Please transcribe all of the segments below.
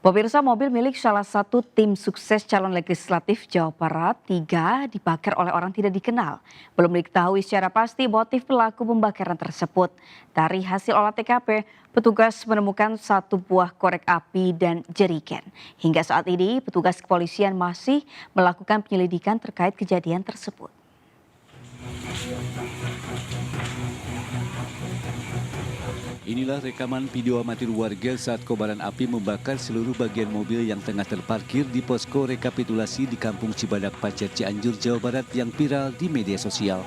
Pemirsa, mobil milik salah satu tim sukses calon legislatif Jawa Barat 3 dibakar oleh orang tidak dikenal. Belum diketahui secara pasti motif pelaku pembakaran tersebut. Dari hasil olah TKP, petugas menemukan satu buah korek api dan jerigen. Hingga saat ini, petugas kepolisian masih melakukan penyelidikan terkait kejadian tersebut. Inilah rekaman video amatir warga saat kobaran api membakar seluruh bagian mobil yang tengah terparkir di posko rekapitulasi di Kampung Cibadak, Pacet, Cianjur, Jawa Barat yang viral di media sosial.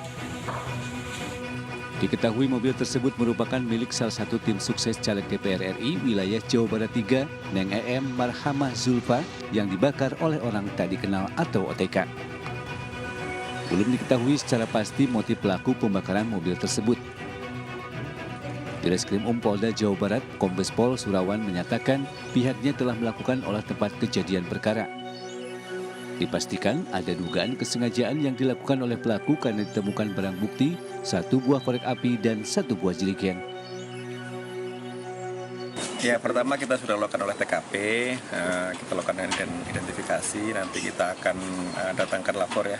Diketahui mobil tersebut merupakan milik salah satu tim sukses caleg DPR RI wilayah Jawa Barat 3, Neng EM Marhamah Zulfa, yang dibakar oleh orang tak dikenal atau OTK. Belum diketahui secara pasti motif pelaku pembakaran mobil tersebut. Direskrim Polda Jawa Barat, Kombes Pol Surawan menyatakan pihaknya telah melakukan olah tempat kejadian perkara. Dipastikan ada dugaan kesengajaan yang dilakukan oleh pelaku karena ditemukan barang bukti, satu buah korek api dan satu buah jerigen. Ya, pertama kita sudah lakukan oleh TKP, kita lakukan identifikasi, nanti kita akan datangkan lapor ya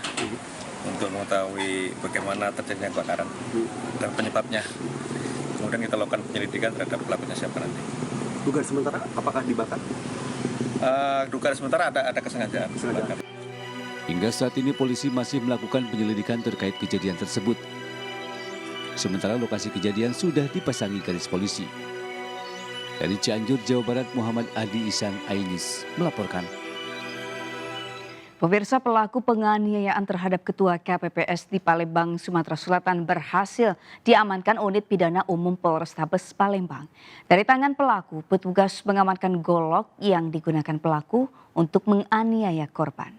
untuk mengetahui bagaimana terjadinya kebakaran dan penyebabnya. Kemudian kita lakukan penyelidikan terhadap pelakunya siapa nanti. Dugaan sementara apakah dibakar? Dugaan sementara ada kesengajaan. Hingga saat ini polisi masih melakukan penyelidikan terkait kejadian tersebut. Sementara lokasi kejadian sudah dipasangi garis polisi. Dari Cianjur, Jawa Barat, Muhammad Adi Ihsan Ainis melaporkan. Pemirsa, pelaku penganiayaan terhadap Ketua KPPS di Palembang, Sumatera Selatan berhasil diamankan unit pidana umum Polrestabes Palembang. Dari tangan pelaku, petugas mengamankan golok yang digunakan pelaku untuk menganiaya korban.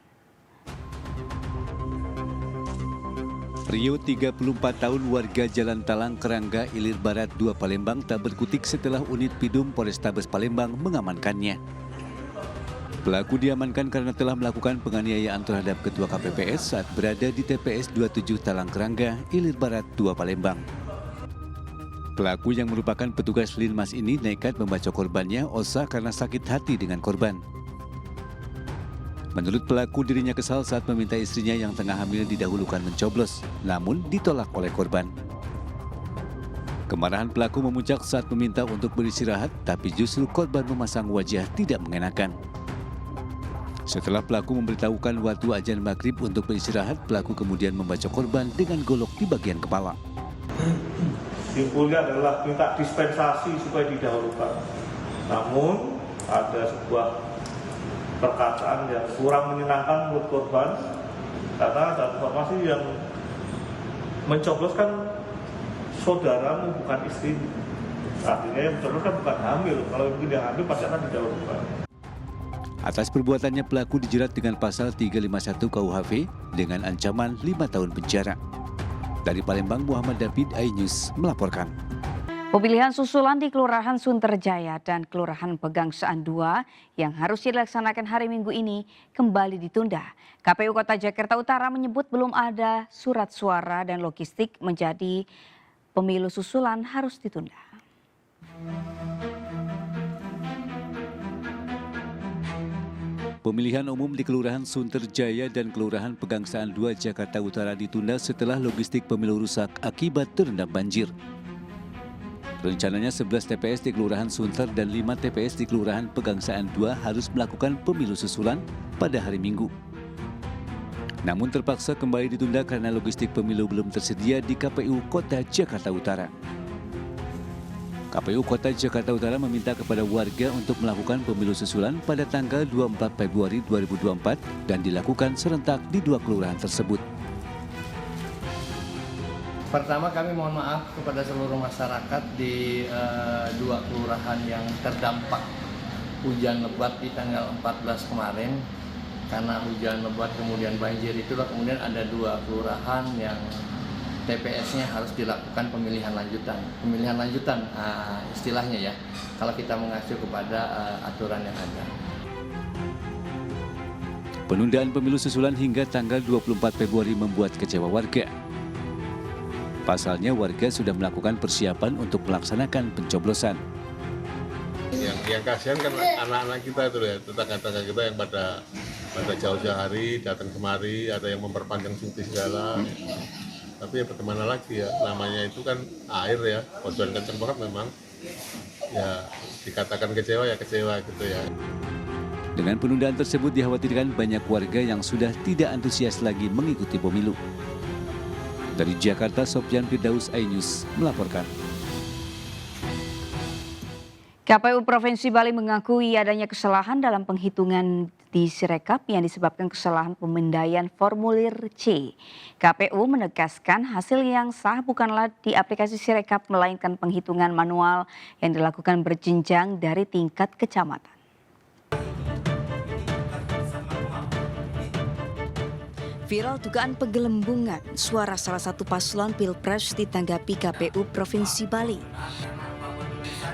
Rio 34 tahun warga Jalan Talang Kerangga, Ilir Barat 2 Palembang tak berkutik setelah unit Pidum Polrestabes Palembang mengamankannya. Pelaku diamankan karena telah melakukan penganiayaan terhadap Ketua KPPS saat berada di TPS 27 Talang Kerangga, Ilir Barat 2 Palembang. Pelaku yang merupakan petugas Linmas ini nekat membacok korbannya Osa karena sakit hati dengan korban. Menurut pelaku, dirinya kesal saat meminta istrinya yang tengah hamil didahulukan mencoblos, namun ditolak oleh korban. Kemarahan pelaku memuncak saat meminta untuk beristirahat, tapi justru korban memasang wajah tidak mengenakan. Setelah pelaku memberitahukan waktu azan maghrib untuk beristirahat, pelaku kemudian membacok korban dengan golok di bagian kepala. Simpulnya adalah minta dispensasi supaya didahulukan. Namun ada sebuah perkataan yang kurang menyenangkan menurut korban karena ada informasi yang mencobloskan saudaramu bukan istri. Artinya yang mencobloskan bukan hamil. Kalau mungkin yang hamil pasti akan didahulukan. Atas perbuatannya pelaku dijerat dengan pasal 351 KUHP dengan ancaman 5 tahun penjara. Dari Palembang, Muhammad David, iNews melaporkan. Pemilihan susulan di Kelurahan Sunterjaya dan Kelurahan Pegangsaan 2 yang harus dilaksanakan hari Minggu ini kembali ditunda. KPU Kota Jakarta Utara menyebut belum ada surat suara dan logistik menjadi pemilu susulan harus ditunda. Pemilihan umum di Kelurahan Sunterjaya dan Kelurahan Pegangsaan 2 Jakarta Utara ditunda setelah logistik pemilu rusak akibat terendam banjir. Rencananya 11 TPS di Kelurahan Sunter dan 5 TPS di Kelurahan Pegangsaan 2 harus melakukan pemilu susulan pada hari Minggu. Namun terpaksa kembali ditunda karena logistik pemilu belum tersedia di KPU Kota Jakarta Utara. KPU Kota Jakarta Utara meminta kepada warga untuk melakukan pemilu susulan pada tanggal 24 Februari 2024 dan dilakukan serentak di 2 kelurahan tersebut. Pertama, kami mohon maaf kepada seluruh masyarakat di 2 kelurahan yang terdampak hujan lebat di tanggal 14 kemarin. Karena hujan lebat kemudian banjir, itulah kemudian ada 2 kelurahan yang TPS-nya harus dilakukan pemilihan lanjutan. Pemilihan lanjutan istilahnya ya, kalau kita mengacu kepada aturan yang ada. Penundaan pemilu susulan hingga tanggal 24 Februari membuat kecewa warga. Pasalnya warga sudah melakukan persiapan untuk melaksanakan pencoblosan. Yang yang kasihan kan anak-anak kita itu ya, tetangga-tetangga kita yang pada jauh-jauh hari datang kemari, ada yang memperpanjang cuti segala. Tapi ya bagaimana lagi ya, namanya itu kan air ya, hujan kencang banget memang. Ya dikatakan kecewa ya kecewa gitu ya. Dengan penundaan tersebut dikhawatirkan banyak warga yang sudah tidak antusias lagi mengikuti pemilu. Dari Jakarta, Sofyan Firdaus, iNews melaporkan. KPU Provinsi Bali mengakui adanya kesalahan dalam penghitungan di Sirekap yang disebabkan kesalahan pemindaian formulir C. KPU menegaskan hasil yang sah bukanlah di aplikasi Sirekap melainkan penghitungan manual yang dilakukan berjenjang dari tingkat kecamatan. Viral dugaan penggelembungan suara salah satu paslon Pilpres ditanggapi KPU Provinsi Bali.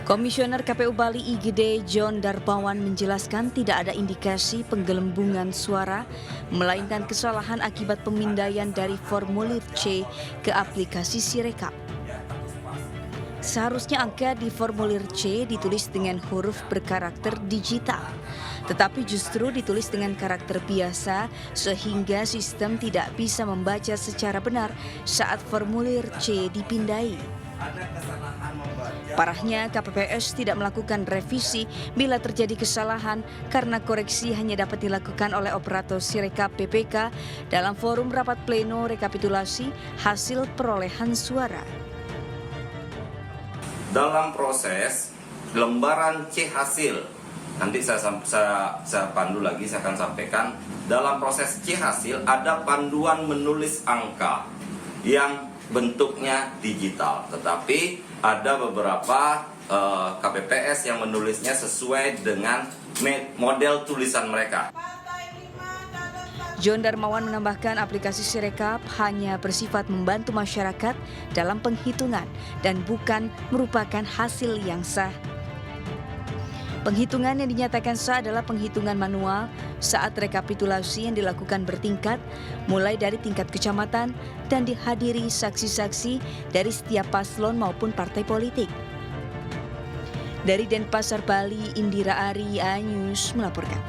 Komisioner KPU Bali IGD John Darbawan menjelaskan tidak ada indikasi penggelembungan suara, melainkan kesalahan akibat pemindaian dari formulir C ke aplikasi Sirekap. Seharusnya angka di formulir C ditulis dengan huruf berkarakter digital, tetapi justru ditulis dengan karakter biasa sehingga sistem tidak bisa membaca secara benar saat formulir C dipindai. Parahnya, KPPS tidak melakukan revisi bila terjadi kesalahan karena koreksi hanya dapat dilakukan oleh operator Sirekap PPK dalam forum rapat pleno rekapitulasi hasil perolehan suara. Dalam proses lembaran C hasil, nanti saya pandu lagi, saya akan sampaikan. Dalam proses C hasil ada panduan menulis angka yang bentuknya digital, tetapi ada beberapa KPPS yang menulisnya sesuai dengan model tulisan mereka. John Darmawan menambahkan aplikasi Sirekap hanya bersifat membantu masyarakat dalam penghitungan dan bukan merupakan hasil yang sah. Penghitungan yang dinyatakan sah adalah penghitungan manual saat rekapitulasi yang dilakukan bertingkat, mulai dari tingkat kecamatan dan dihadiri saksi-saksi dari setiap paslon maupun partai politik. Dari Denpasar, Bali, Indira Ari, iNews melaporkan.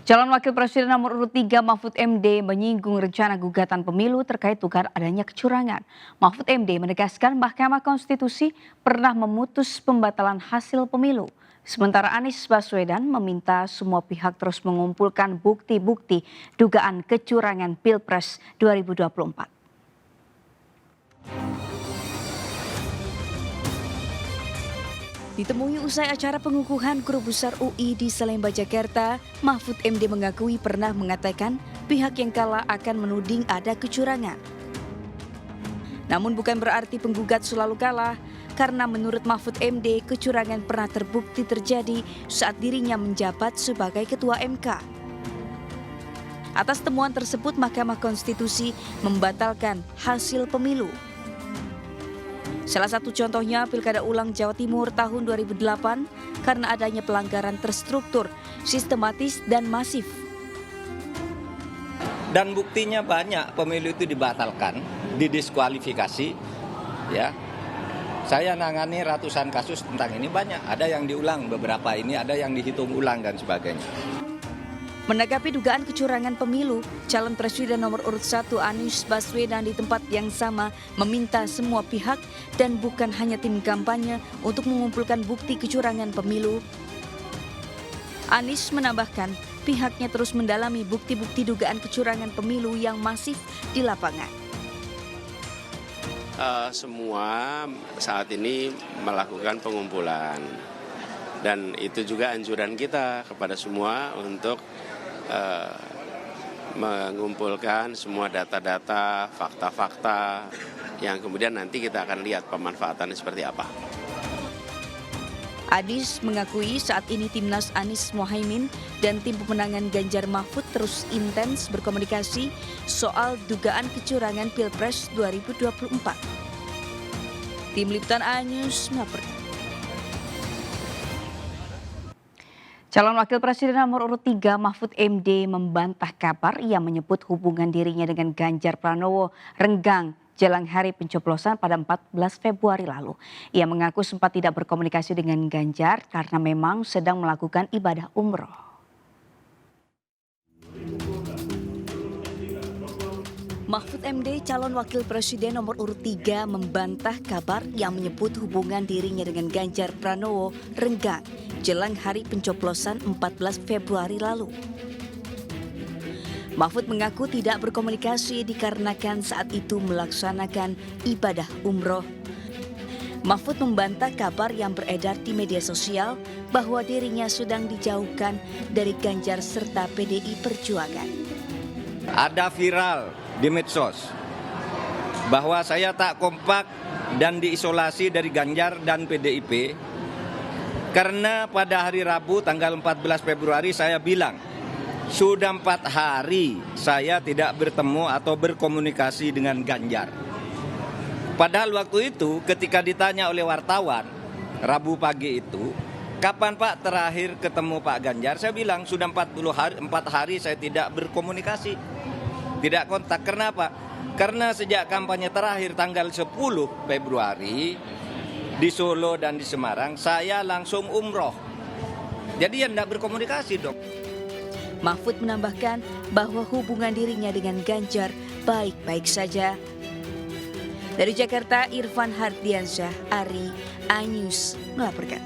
Calon Wakil Presiden nomor urut 3 Mahfud MD menyinggung rencana gugatan pemilu terkait dugaan adanya kecurangan. Mahfud MD menegaskan Mahkamah Konstitusi pernah memutus pembatalan hasil pemilu. Sementara Anies Baswedan meminta semua pihak terus mengumpulkan bukti-bukti dugaan kecurangan Pilpres 2024. Ditemui usai acara pengukuhan Guru Besar UI di Salemba, Jakarta, Mahfud MD mengakui pernah mengatakan pihak yang kalah akan menuding ada kecurangan. Namun bukan berarti penggugat selalu kalah, karena menurut Mahfud MD kecurangan pernah terbukti terjadi saat dirinya menjabat sebagai Ketua MK. Atas temuan tersebut, Mahkamah Konstitusi membatalkan hasil pemilu. Salah satu contohnya Pilkada Ulang Jawa Timur tahun 2008 karena adanya pelanggaran terstruktur, sistematis dan masif. Dan buktinya banyak, pemilu itu dibatalkan, didiskualifikasi, ya. Saya nangani ratusan kasus tentang ini, banyak, ada yang diulang beberapa ini, ada yang dihitung ulang dan sebagainya. Menanggapi dugaan kecurangan pemilu, calon presiden nomor urut 1 Anies Baswedan di tempat yang sama meminta semua pihak dan bukan hanya tim kampanye untuk mengumpulkan bukti kecurangan pemilu. Anies menambahkan pihaknya terus mendalami bukti-bukti dugaan kecurangan pemilu yang masif di lapangan. Semua saat ini melakukan pengumpulan dan itu juga anjuran kita kepada semua untuk mengumpulkan semua data-data, fakta-fakta yang kemudian nanti kita akan lihat pemanfaatannya seperti apa. Anies mengakui saat ini Timnas Anies Mohaimin dan tim pemenangan Ganjar Mahfud terus intens berkomunikasi soal dugaan kecurangan Pilpres 2024. Tim Liputan iNews melaporkan. Calon Wakil Presiden nomor urut 3 Mahfud MD membantah kabar yang menyebut hubungan dirinya dengan Ganjar Pranowo renggang jelang hari pencoblosan pada 14 Februari lalu. Ia mengaku sempat tidak berkomunikasi dengan Ganjar karena memang sedang melakukan ibadah umroh. Mahfud MD, calon wakil presiden nomor urut 3, membantah kabar yang menyebut hubungan dirinya dengan Ganjar Pranowo renggang jelang hari pencoblosan 14 Februari lalu. Mahfud mengaku tidak berkomunikasi dikarenakan saat itu melaksanakan ibadah umroh. Mahfud membantah kabar yang beredar di media sosial bahwa dirinya sedang dijauhkan dari Ganjar serta PDI Perjuangan. Ada viral di medsos bahwa saya tak kompak dan diisolasi dari Ganjar dan PDIP karena pada hari Rabu tanggal 14 Februari saya bilang sudah 4 hari saya tidak bertemu atau berkomunikasi dengan Ganjar. Padahal waktu itu ketika ditanya oleh wartawan Rabu pagi itu, kapan Pak terakhir ketemu Pak Ganjar? Saya bilang sudah 4 hari saya tidak berkomunikasi, tidak kontak. Kenapa? Karena sejak kampanye terakhir tanggal 10 Februari di Solo dan di Semarang saya langsung umroh. Jadi ya tidak berkomunikasi dong. Mahfud menambahkan bahwa hubungan dirinya dengan Ganjar baik-baik saja. Dari Jakarta, Irfan Hardiansyah, Ari, iNews melaporkan.